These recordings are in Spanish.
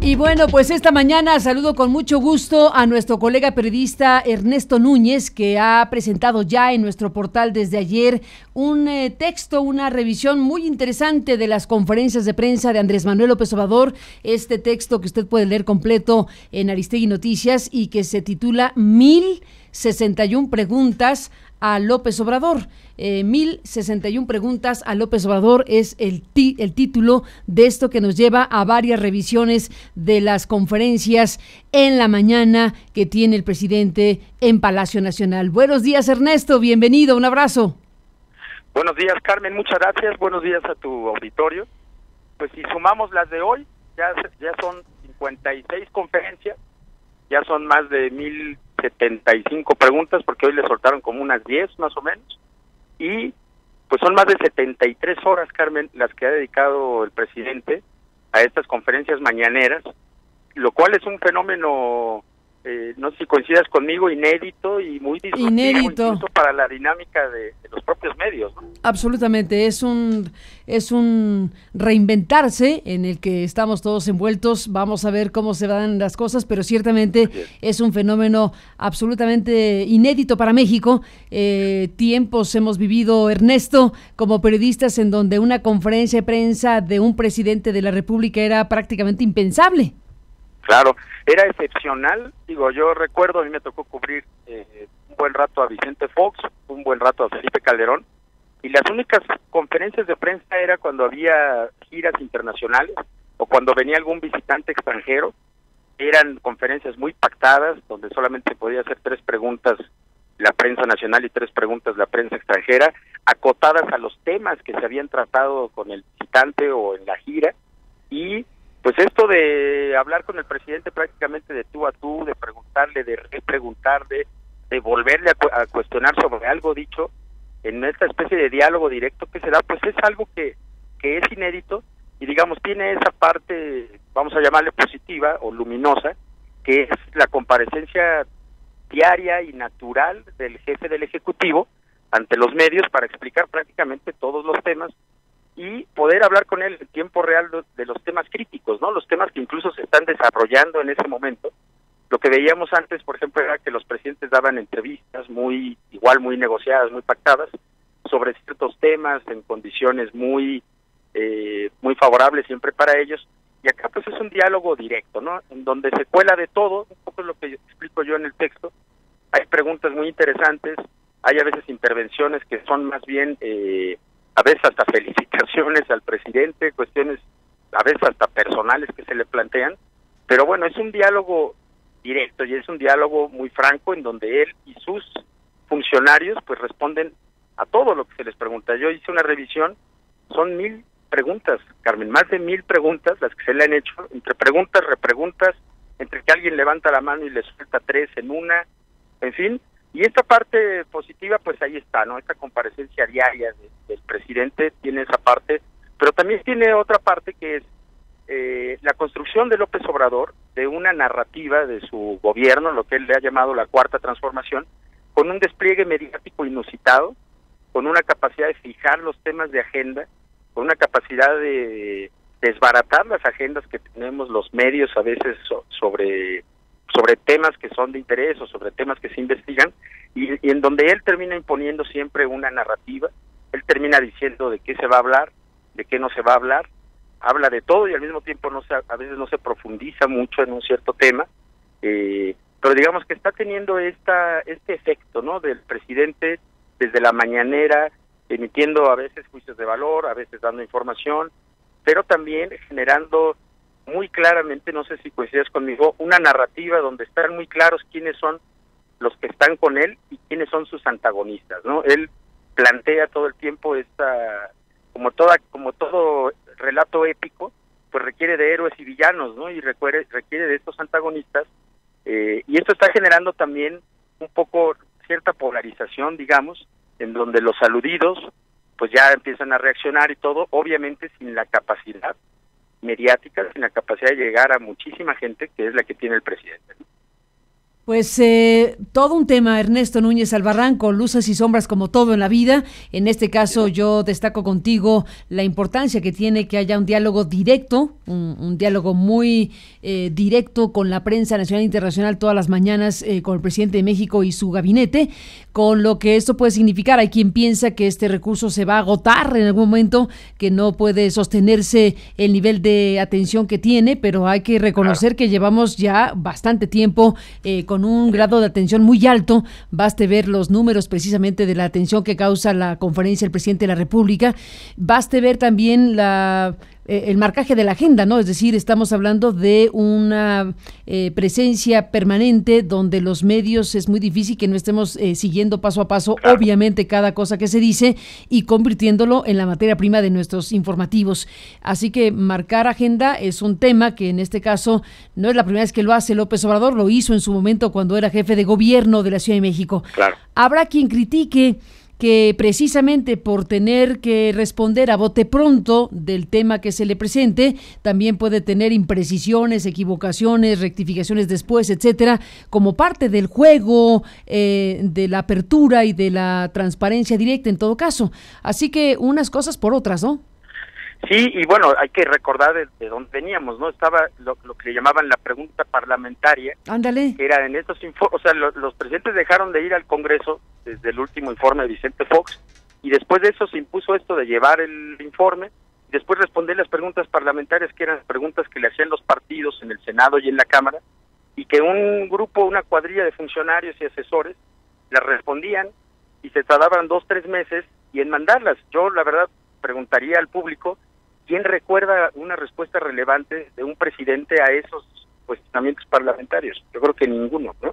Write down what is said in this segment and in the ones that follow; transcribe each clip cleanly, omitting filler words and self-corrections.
Y bueno, pues esta mañana saludo con mucho gusto a nuestro colega periodista Ernesto Núñez, que ha presentado ya en nuestro portal desde ayer un texto, una revisión muy interesante de las conferencias de prensa de Andrés Manuel López Obrador. Este texto que usted puede leer completo en Aristegui Noticias y que se titula 1061 preguntas a López Obrador. 1061 preguntas a López Obrador es el título de esto que nos lleva a varias revisiones de las conferencias en la mañana que tiene el presidente en Palacio Nacional. Buenos días, Ernesto, bienvenido, un abrazo. Buenos días, Carmen, muchas gracias, buenos días a tu auditorio. Pues si sumamos las de hoy, ya son 56 conferencias, ya son más de 1075 preguntas, porque hoy le soltaron como unas 10 más o menos, y pues son más de 73 horas, Carmen, las que ha dedicado el presidente a estas conferencias mañaneras, lo cual es un fenómeno, no sé si coincidas conmigo, inédito y muy disruptivo, incluso para la dinámica de los propios medios, ¿no? Absolutamente, es un reinventarse en el que estamos todos envueltos. Vamos a ver cómo se dan las cosas, pero ciertamente es un fenómeno absolutamente inédito para México. Tiempos hemos vivido, Ernesto, como periodistas, en donde una conferencia de prensa de un presidente de la República era prácticamente impensable. Claro, era excepcional. Digo, yo recuerdo, a mí me tocó cubrir un buen rato a Vicente Fox, un buen rato a Felipe Calderón, y las únicas conferencias de prensa era cuando había giras internacionales o cuando venía algún visitante extranjero. Eran conferencias muy pactadas, donde solamente podía hacer 3 preguntas la prensa nacional y 3 preguntas la prensa extranjera, acotadas a los temas que se habían tratado con el visitante o en la gira. Y pues esto de hablar con el presidente prácticamente de tú a tú, de preguntarle, de repreguntarle, de volverle a cuestionar sobre algo dicho, en esta especie de diálogo directo que se da, pues es algo que es inédito y, digamos, tiene esa parte, vamos a llamarle positiva o luminosa, que es la comparecencia diaria y natural del jefe del Ejecutivo ante los medios para explicar prácticamente todos los temas y poder hablar con él en tiempo real de los temas críticos, ¿no? Los temas que incluso se están desarrollando en ese momento. Lo que veíamos antes, por ejemplo, era que los presidentes daban entrevistas muy negociadas, muy pactadas, sobre ciertos temas en condiciones muy favorables siempre para ellos. Y acá pues es un diálogo directo, ¿no? En donde se cuela de todo, un poco es lo que explico yo en el texto. Hay preguntas muy interesantes, hay a veces intervenciones que son más bien a veces hasta felicitaciones al presidente, cuestiones a veces hasta personales que se le plantean, pero bueno, es un diálogo directo y es un diálogo muy franco en donde él y sus funcionarios pues responden a todo lo que se les pregunta. Yo hice una revisión, son 1000 preguntas, Carmen, más de 1000 preguntas las que se le han hecho, entre preguntas, repreguntas, entre que alguien levanta la mano y le suelta 3 en una, en fin. Y esta parte positiva, pues ahí está, ¿no? Esta comparecencia diaria del presidente tiene esa parte, pero también tiene otra parte que es la construcción de López Obrador de una narrativa de su gobierno, lo que él le ha llamado la cuarta transformación, con un despliegue mediático inusitado, con una capacidad de fijar los temas de agenda, con una capacidad de desbaratar las agendas que tenemos los medios a veces sobre temas que son de interés o sobre temas que se investigan, y en donde él termina imponiendo siempre una narrativa. Él termina diciendo de qué se va a hablar, de qué no se va a hablar, habla de todo y al mismo tiempo a veces no se profundiza mucho en un cierto tema, pero digamos que está teniendo este efecto, ¿no? Del presidente desde la mañanera, emitiendo a veces juicios de valor, a veces dando información, pero también generando muy claramente, no sé si coincides conmigo, una narrativa donde están muy claros quiénes son los que están con él y quiénes son sus antagonistas, ¿no? Él plantea todo el tiempo como todo relato épico, pues requiere de héroes y villanos, ¿no? Y requiere de estos antagonistas, y esto está generando también un poco cierta polarización, digamos, en donde los aludidos pues ya empiezan a reaccionar y todo, obviamente sin la capacidad mediática, sin la capacidad de llegar a muchísima gente que es la que tiene el presidente, ¿no? Pues todo un tema, Ernesto Núñez Albarrán, con luces y sombras como todo en la vida. En este caso yo destaco contigo la importancia que tiene que haya un diálogo directo, un diálogo muy directo con la prensa nacional e internacional todas las mañanas, con el presidente de México y su gabinete, con lo que esto puede significar. Hay quien piensa que este recurso se va a agotar en algún momento, que no puede sostenerse el nivel de atención que tiene, pero hay que reconocer que llevamos ya bastante tiempo con un grado de atención muy alto. Baste ver los números precisamente de la atención que causa la conferencia del presidente de la República. Baste ver también el marcaje de la agenda, ¿no? Es decir, estamos hablando de una presencia permanente donde los medios es muy difícil que no estemos siguiendo paso a paso, obviamente, cada cosa que se dice y convirtiéndolo en la materia prima de nuestros informativos. Así que marcar agenda es un tema que en este caso no es la primera vez que lo hace López Obrador, lo hizo en su momento cuando era jefe de gobierno de la Ciudad de México. Claro. Habrá quien critique que precisamente por tener que responder a bote pronto del tema que se le presente, también puede tener imprecisiones, equivocaciones, rectificaciones después, etcétera, como parte del juego de la apertura y de la transparencia directa en todo caso. Así que unas cosas por otras, ¿no? Sí, y bueno, hay que recordar de dónde veníamos, ¿no? Estaba lo que le llamaban la pregunta parlamentaria. Ándale. Que era en estos informes, o sea, los presidentes dejaron de ir al Congreso desde el último informe de Vicente Fox, y después de eso se impuso esto de llevar el informe, y después responder las preguntas parlamentarias, que eran preguntas que le hacían los partidos en el Senado y en la Cámara, y que un grupo, una cuadrilla de funcionarios y asesores las respondían, y se tardaban 2-3 meses y en mandarlas. Yo, la verdad, preguntaría al público, ¿quién recuerda una respuesta relevante de un presidente a esos cuestionamientos parlamentarios? Yo creo que ninguno, ¿no?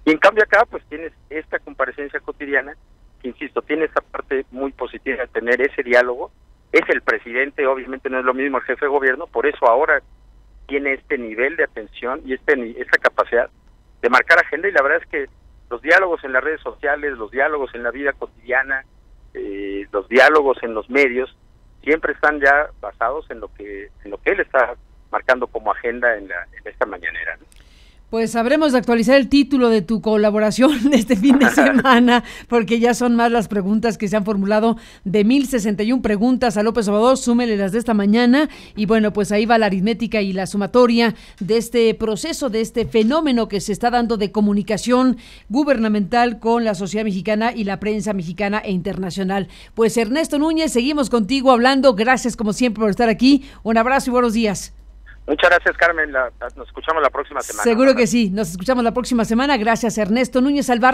Y en cambio acá, pues tienes esta comparecencia cotidiana, que insisto, tiene esta parte muy positiva de tener ese diálogo. Es el presidente, obviamente no es lo mismo el jefe de gobierno, por eso ahora tiene este nivel de atención y esta capacidad de marcar agenda, y la verdad es que los diálogos en las redes sociales, los diálogos en la vida cotidiana, los diálogos en los medios, siempre están ya basados en lo que él está marcando como agenda en esta mañanera, ¿no? Pues sabremos de actualizar el título de tu colaboración de este fin de semana, porque ya son más las preguntas que se han formulado, de 1,061 preguntas a López Obrador, súmele las de esta mañana, y bueno, pues ahí va la aritmética y la sumatoria de este proceso, de este fenómeno que se está dando de comunicación gubernamental con la sociedad mexicana y la prensa mexicana e internacional. Pues Ernesto Núñez, seguimos contigo hablando, gracias como siempre por estar aquí, un abrazo y buenos días. Muchas gracias, Carmen. Nos escuchamos la próxima semana. Seguro que sí, nos escuchamos la próxima semana. Gracias, Ernesto Núñez Albarrán.